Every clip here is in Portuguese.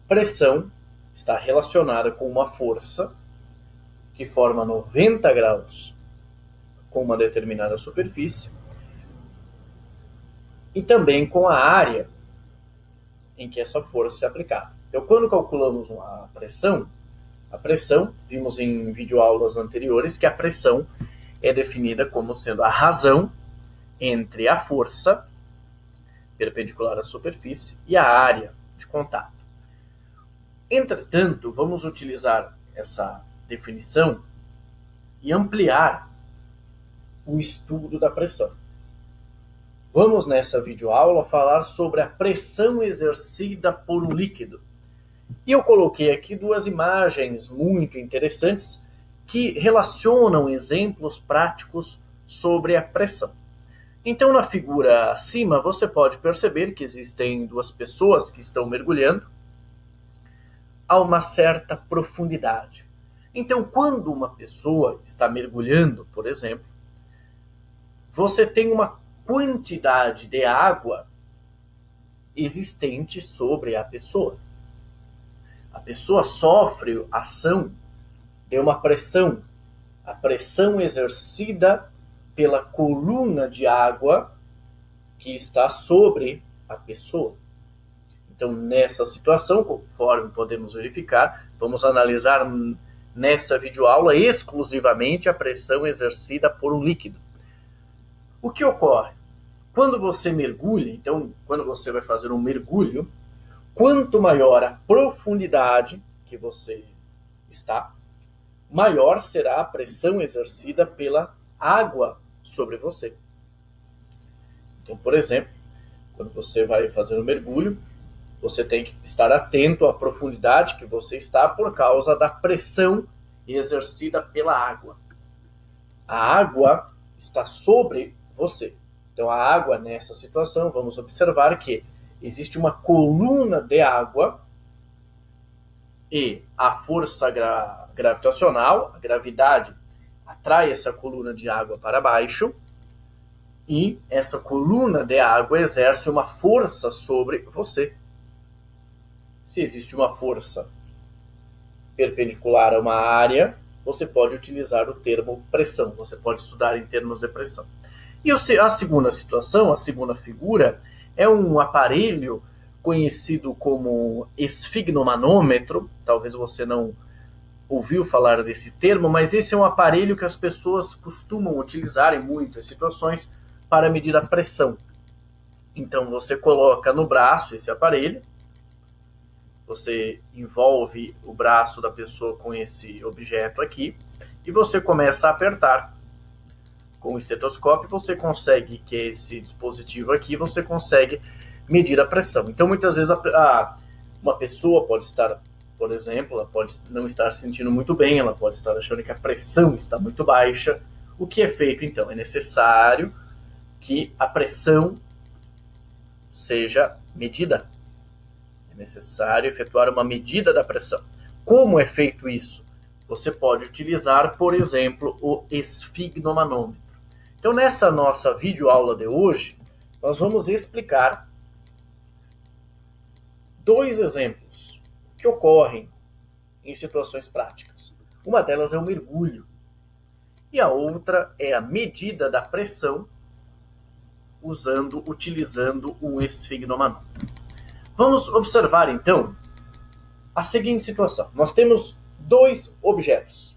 pressão está relacionada com uma força que forma 90 graus com uma determinada superfície e também com a área em que essa força é aplicada. Então, quando calculamos a pressão, vimos em videoaulas anteriores que a pressão é definida como sendo a razão entre a força perpendicular à superfície e a área de contato. Entretanto, vamos utilizar essa definição e ampliar o estudo da pressão. Vamos nessa videoaula falar sobre a pressão exercida por um líquido. E eu coloquei aqui duas imagens muito interessantes que relacionam exemplos práticos sobre a pressão. Então, na figura acima, você pode perceber que existem duas pessoas que estão mergulhando a uma certa profundidade. Então, quando uma pessoa está mergulhando, por exemplo, você tem uma quantidade de água existente sobre a pessoa. A pessoa sofre a ação de uma pressão, a pressão exercida pela coluna de água que está sobre a pessoa. Então, nessa situação, conforme podemos verificar, vamos analisar nessa videoaula exclusivamente a pressão exercida por um líquido. O que ocorre? Quando você mergulha, então, quando você vai fazer um mergulho, quanto maior a profundidade que você está, maior será a pressão exercida pela água sobre você. Então, por exemplo, quando você vai fazer um mergulho, você tem que estar atento à profundidade que você está por causa da pressão exercida pela água. A água está sobre você. Então, a água, nessa situação, vamos observar que existe uma coluna de água e a força gravitacional, a gravidade, atrai essa coluna de água para baixo e essa coluna de água exerce uma força sobre você. Se existe uma força perpendicular a uma área, você pode utilizar o termo pressão, você pode estudar em termos de pressão. E a segunda situação, a segunda figura, é um aparelho conhecido como esfigmomanômetro. Talvez você não ouviu falar desse termo, mas esse é um aparelho que as pessoas costumam utilizar em muitas situações para medir a pressão. Então você coloca no braço esse aparelho, você envolve o braço da pessoa com esse objeto aqui e você começa a apertar. Com o estetoscópio você consegue, que é esse dispositivo aqui, você consegue medir a pressão. Então muitas vezes uma pessoa pode estar, por exemplo, ela pode não estar se sentindo muito bem, ela pode estar achando que a pressão está muito baixa. O que é feito então? É necessário que a pressão seja medida. É necessário efetuar uma medida da pressão. Como é feito isso? Você pode utilizar, por exemplo, o esfigmomanômetro. Então, nessa nossa videoaula de hoje, nós vamos explicar dois exemplos que ocorrem em situações práticas. Uma delas é o mergulho e a outra é a medida da pressão utilizando um esfigmomanômetro. Vamos observar, então, a seguinte situação. Nós temos dois objetos,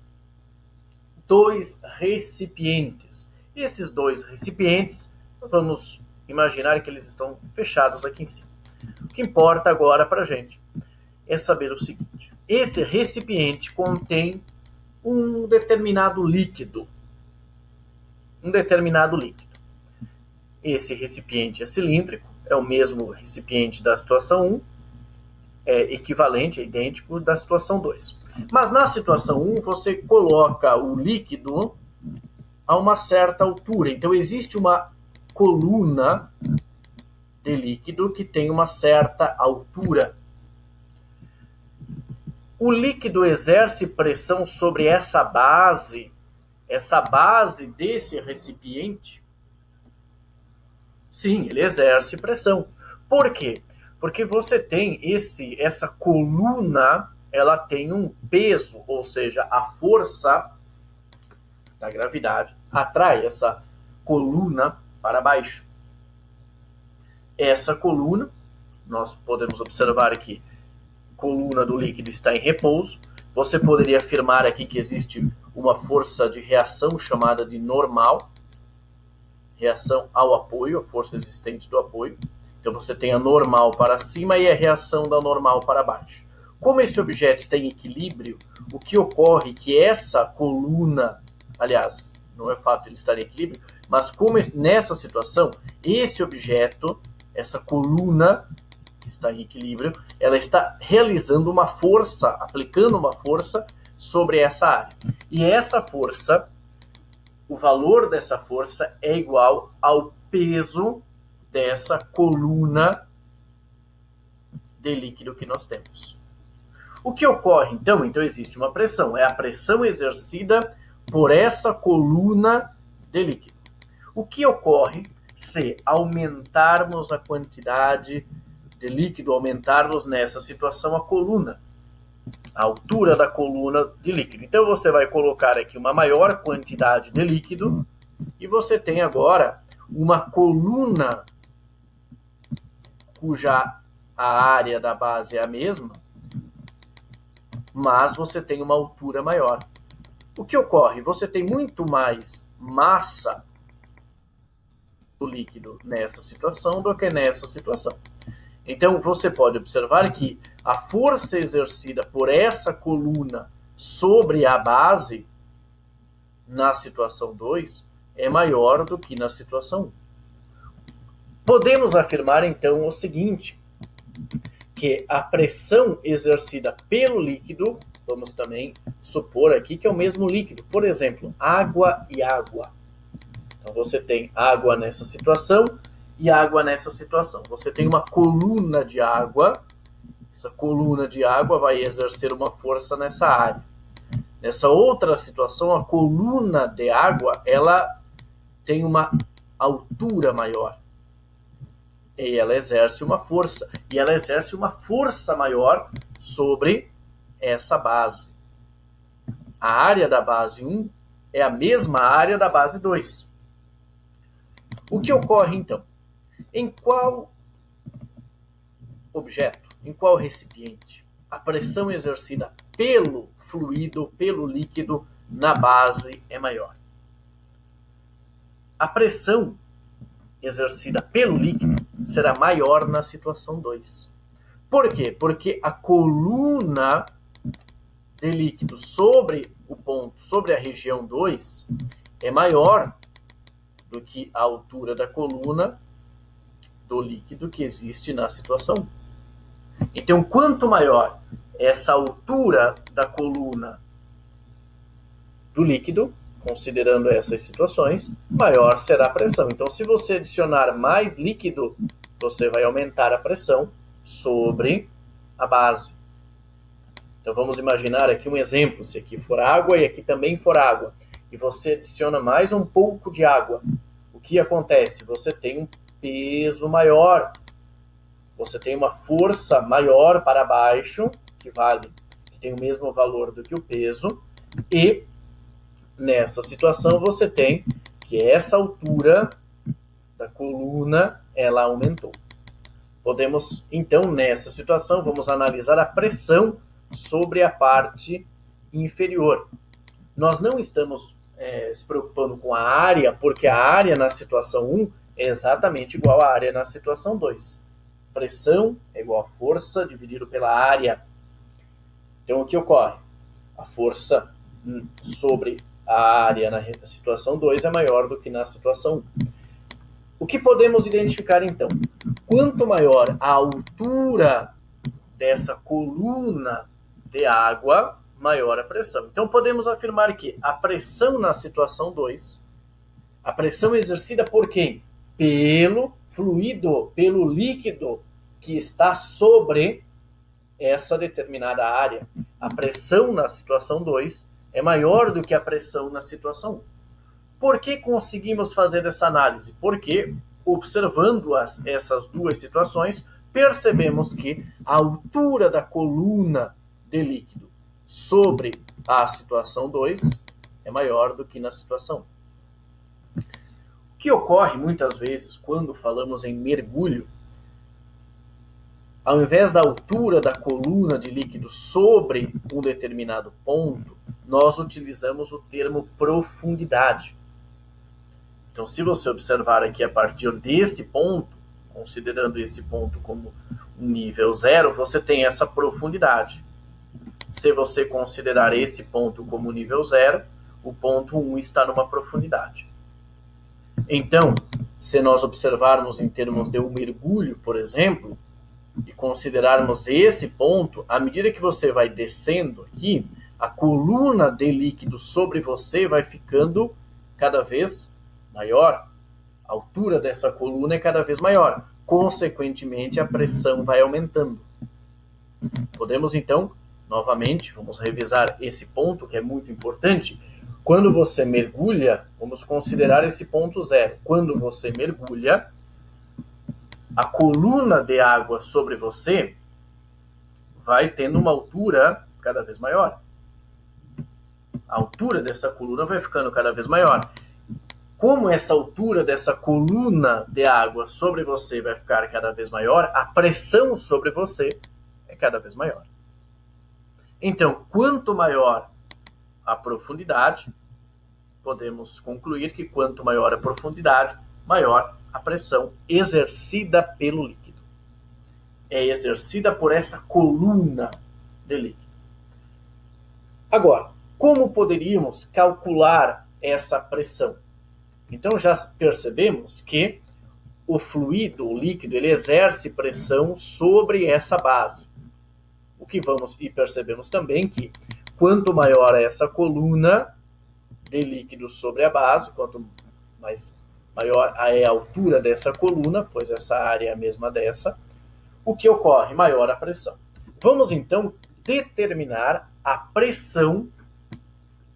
dois recipientes. E esses dois recipientes, vamos imaginar que eles estão fechados aqui em cima. O que importa agora para a gente é saber o seguinte. Esse recipiente contém um determinado líquido. Esse recipiente é cilíndrico, é o mesmo recipiente da situação 1, é equivalente, é idêntico da situação 2. Mas na situação 1, você coloca o líquido a uma certa altura. Então, existe uma coluna de líquido que tem uma certa altura. O líquido exerce pressão sobre essa base desse recipiente? Sim, ele exerce pressão. Por quê? Porque você tem essa coluna, ela tem um peso, ou seja, a força da gravidade atrai essa coluna para baixo. Essa coluna, nós podemos observar aqui, coluna do líquido está em repouso. Você poderia afirmar aqui que existe uma força de reação chamada de normal, reação ao apoio, a força existente do apoio. Então você tem a normal para cima e a reação da normal para baixo. Como esse objeto está em equilíbrio, o que ocorre é que essa coluna, aliás, não é fato de ele estar em equilíbrio, mas como nessa situação, esse objeto, essa coluna que está em equilíbrio, ela está realizando uma força, aplicando uma força sobre essa área. E essa força, o valor dessa força é igual ao peso dessa coluna de líquido que nós temos. O que ocorre, então? Então existe uma pressão, é a pressão exercida por essa coluna de líquido. O que ocorre se aumentarmos a quantidade de líquido, aumentarmos nessa situação a coluna, a altura da coluna de líquido? Então você vai colocar aqui uma maior quantidade de líquido e você tem agora uma coluna cuja a área da base é a mesma, mas você tem uma altura maior. O que ocorre? Você tem muito mais massa do líquido nessa situação do que nessa situação. Então você pode observar que a força exercida por essa coluna sobre a base na situação 2 é maior do que na situação 1. Podemos afirmar então o seguinte, que a pressão exercida pelo líquido, vamos também supor aqui que é o mesmo líquido, por exemplo, água e água. Então você tem água nessa situação e água nessa situação. Você tem uma coluna de água, essa coluna de água vai exercer uma força nessa área. Nessa outra situação, a coluna de água, ela tem uma altura maior. E ela exerce uma força. E ela exerce uma força maior sobre essa base. A área da base 1 é a mesma área da base 2. O que ocorre, então? Em qual objeto, em qual recipiente, a pressão exercida pelo fluido, pelo líquido, na base é maior? A pressão exercida pelo líquido será maior na situação 2. Por quê? Porque a coluna de líquido sobre o ponto, sobre a região 2, é maior do que a altura da coluna do líquido que existe na situação 1. Então, quanto maior essa altura da coluna do líquido, considerando essas situações, maior será a pressão. Então, se você adicionar mais líquido, você vai aumentar a pressão sobre a base. Então, vamos imaginar aqui um exemplo. Se aqui for água e aqui também for água, e você adiciona mais um pouco de água, o que acontece? Você tem um peso maior, você tem uma força maior para baixo, que tem o mesmo valor do que o peso, e nessa situação você tem que essa altura da coluna, ela aumentou. Podemos, então, nessa situação, vamos analisar a pressão sobre a parte inferior. Nós não estamos se preocupando com a área, porque a área na situação 1 é exatamente igual à área na situação 2. Pressão é igual a força dividido pela área. Então, o que ocorre? A força sobre a área na situação 2 é maior do que na situação 1. O que podemos identificar, então? Quanto maior a altura dessa coluna de água, maior a pressão. Então, podemos afirmar que a pressão na situação 2, a pressão exercida por quem? Pelo fluido, pelo líquido que está sobre essa determinada área. A pressão na situação 2 é maior do que a pressão na situação 1. Por que conseguimos fazer essa análise? Porque, observando essas duas situações, percebemos que a altura da coluna de líquido sobre a situação 2 é maior do que na situação 1. O que ocorre muitas vezes quando falamos em mergulho, ao invés da altura da coluna de líquido sobre um determinado ponto, nós utilizamos o termo profundidade. Então, se você observar aqui a partir desse ponto, considerando esse ponto como um nível 0, você tem essa profundidade. Se você considerar esse ponto como nível 0, o ponto 1 está numa profundidade. Então, se nós observarmos em termos de um mergulho, por exemplo, e considerarmos esse ponto, à medida que você vai descendo aqui, a coluna de líquido sobre você vai ficando cada vez maior. A altura dessa coluna é cada vez maior. Consequentemente, a pressão vai aumentando. Podemos, então, novamente, vamos revisar esse ponto que é muito importante. Quando você mergulha, vamos considerar esse ponto 0. Quando você mergulha, a coluna de água sobre você vai tendo uma altura cada vez maior. A altura dessa coluna vai ficando cada vez maior. Como essa altura dessa coluna de água sobre você vai ficar cada vez maior, a pressão sobre você é cada vez maior. Então, quanto maior a profundidade, podemos concluir que quanto maior a profundidade, maior a pressão exercida pelo líquido. É exercida por essa coluna de líquido. Agora, como poderíamos calcular essa pressão? Então, já percebemos que o fluido, o líquido, ele exerce pressão sobre essa base. E percebemos também que quanto maior é essa coluna de líquido sobre a base, quanto maior é a altura dessa coluna, pois essa área é a mesma dessa, o que ocorre? Maior a pressão. Vamos, então, determinar a pressão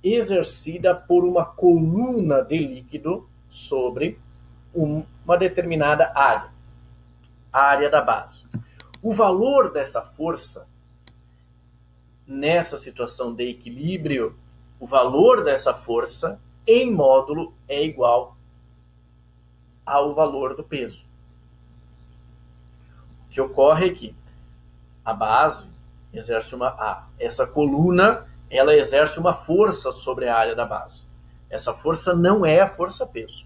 exercida por uma coluna de líquido sobre uma determinada área, a área da base. O valor dessa força, nessa situação de equilíbrio, o valor dessa força em módulo é igual ao valor do peso. O que ocorre é que a base exerce essa coluna, ela exerce uma força sobre a área da base. Essa força não é a força-peso.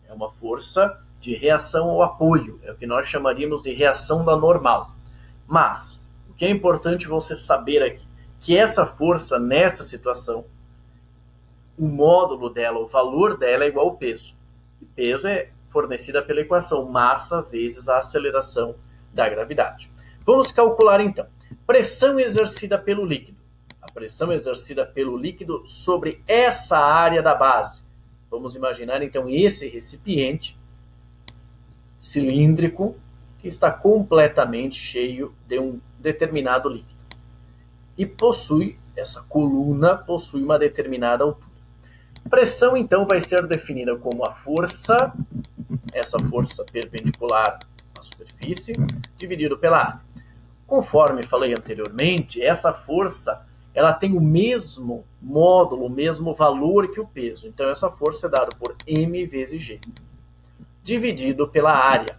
É uma força de reação ao apoio. É o que nós chamaríamos de reação da normal. Mas, o que é importante você saber aqui, que essa força, nessa situação, o módulo dela, o valor dela é igual ao peso. E peso é fornecida pela equação massa vezes a aceleração da gravidade. Vamos calcular, então, pressão exercida pelo líquido. A pressão exercida pelo líquido sobre essa área da base. Vamos imaginar, então, esse recipiente cilíndrico que está completamente cheio de um determinado líquido. E essa coluna possui uma determinada altura. Pressão, então, vai ser definida como a força, essa força perpendicular à superfície, dividido pela área. Conforme falei anteriormente, essa força ela tem o mesmo módulo, o mesmo valor que o peso. Então, essa força é dada por m vezes g, dividido pela área.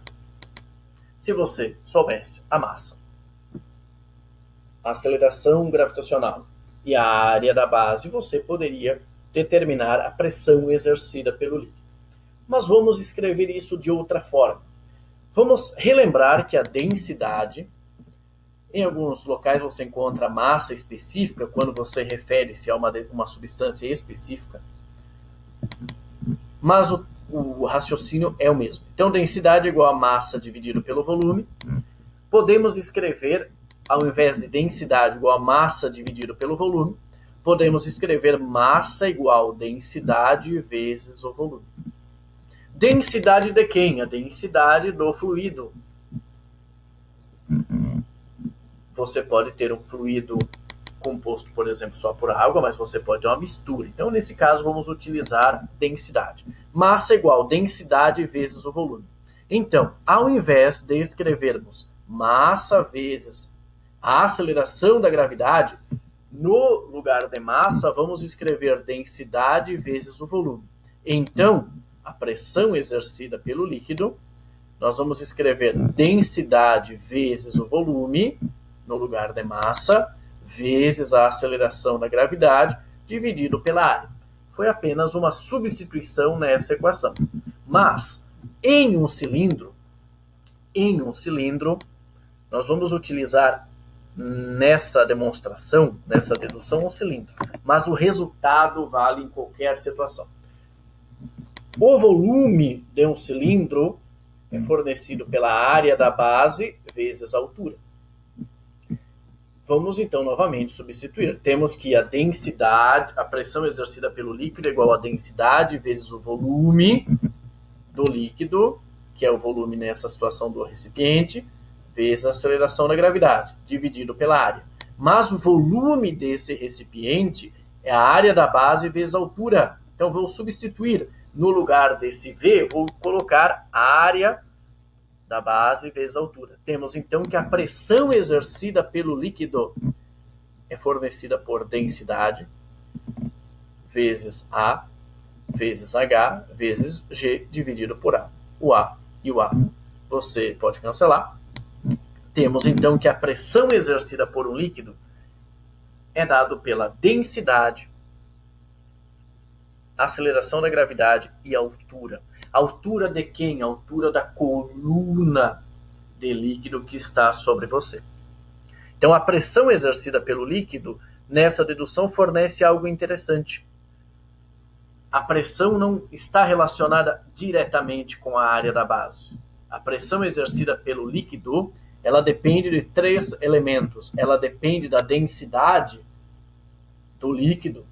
Se você soubesse a massa, a aceleração gravitacional e a área da base, você poderia determinar a pressão exercida pelo líquido. Mas vamos escrever isso de outra forma. Vamos relembrar que a densidade, em alguns locais você encontra massa específica, quando você refere-se a uma substância específica, mas o raciocínio é o mesmo. Então, densidade é igual a massa dividido pelo volume. Podemos escrever, ao invés de densidade igual a massa dividido pelo volume, podemos escrever massa igual densidade vezes o volume. Densidade de quem? A densidade do fluido. Você pode ter um fluido composto, por exemplo, só por água, mas você pode ter uma mistura. Então, nesse caso, vamos utilizar densidade. Massa igual densidade vezes o volume. Então, ao invés de escrevermos massa vezes a aceleração da gravidade, no lugar de massa, vamos escrever densidade vezes o volume. Então, a pressão exercida pelo líquido, nós vamos escrever densidade vezes o volume, no lugar de massa, vezes a aceleração da gravidade, dividido pela área. Foi apenas uma substituição nessa equação. Mas, em um cilindro, nós vamos utilizar nessa demonstração, nessa dedução, um cilindro. Mas o resultado vale em qualquer situação. O volume de um cilindro é fornecido pela área da base vezes a altura. Vamos então novamente substituir. Temos que a densidade, a pressão exercida pelo líquido é igual a densidade vezes o volume do líquido, que é o volume nessa situação do recipiente, vezes a aceleração da gravidade, dividido pela área. Mas o volume desse recipiente é a área da base vezes a altura. Então vou substituir. No lugar desse V, vou colocar a área da base vezes a altura. Temos então que a pressão exercida pelo líquido é fornecida por densidade vezes A vezes H vezes G dividido por A. O A e o A você pode cancelar. Temos então que a pressão exercida por um líquido é dado pela densidade, aceleração da gravidade e altura. Altura de quem? Altura da coluna de líquido que está sobre você. Então, a pressão exercida pelo líquido, nessa dedução, fornece algo interessante. A pressão não está relacionada diretamente com a área da base. A pressão exercida pelo líquido, ela depende de 3 elementos. Ela depende da densidade do líquido,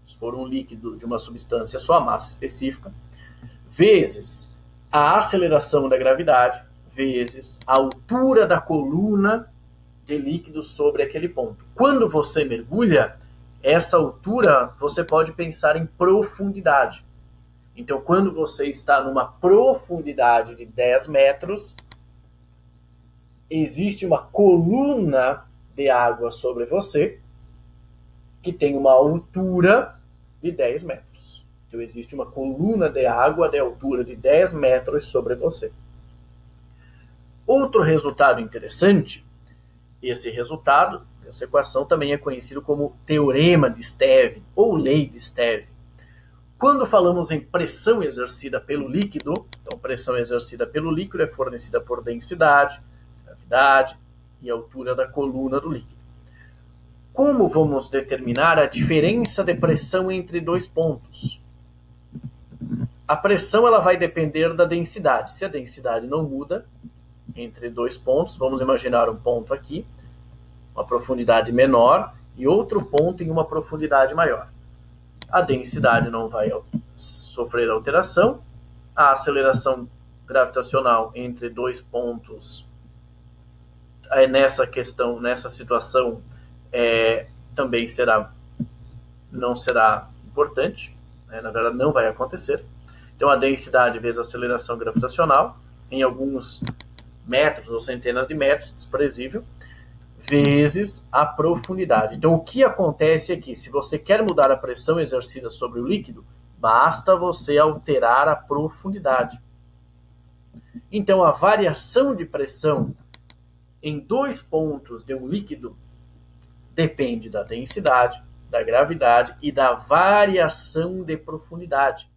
se for um líquido de uma substância, sua massa específica, vezes a aceleração da gravidade, vezes a altura da coluna de líquido sobre aquele ponto. Quando você mergulha, essa altura você pode pensar em profundidade. Então, quando você está numa profundidade de 10 metros, existe uma coluna de água sobre você que tem uma altura de 10 metros. Então, existe uma coluna de água de altura de 10 metros sobre você. Outro resultado interessante, esse resultado, essa equação também é conhecido como teorema de Stevin ou lei de Stevin. Quando falamos em pressão exercida pelo líquido, então pressão exercida pelo líquido é fornecida por densidade, gravidade e altura da coluna do líquido. Como vamos determinar a diferença de pressão entre 2 pontos? A pressão ela vai depender da densidade. Se a densidade não muda entre 2 pontos, vamos imaginar um ponto aqui, uma profundidade menor, e outro ponto em uma profundidade maior. A densidade não vai sofrer alteração, a aceleração gravitacional entre 2 pontos, nessa situação, também não será importante, na verdade não vai acontecer. Então a densidade vezes a aceleração gravitacional, em alguns metros ou centenas de metros, desprezível, vezes a profundidade. Então o que acontece aqui? Se você quer mudar a pressão exercida sobre o líquido, basta você alterar a profundidade. Então a variação de pressão em 2 pontos de um líquido depende da densidade, da gravidade e da variação de profundidade.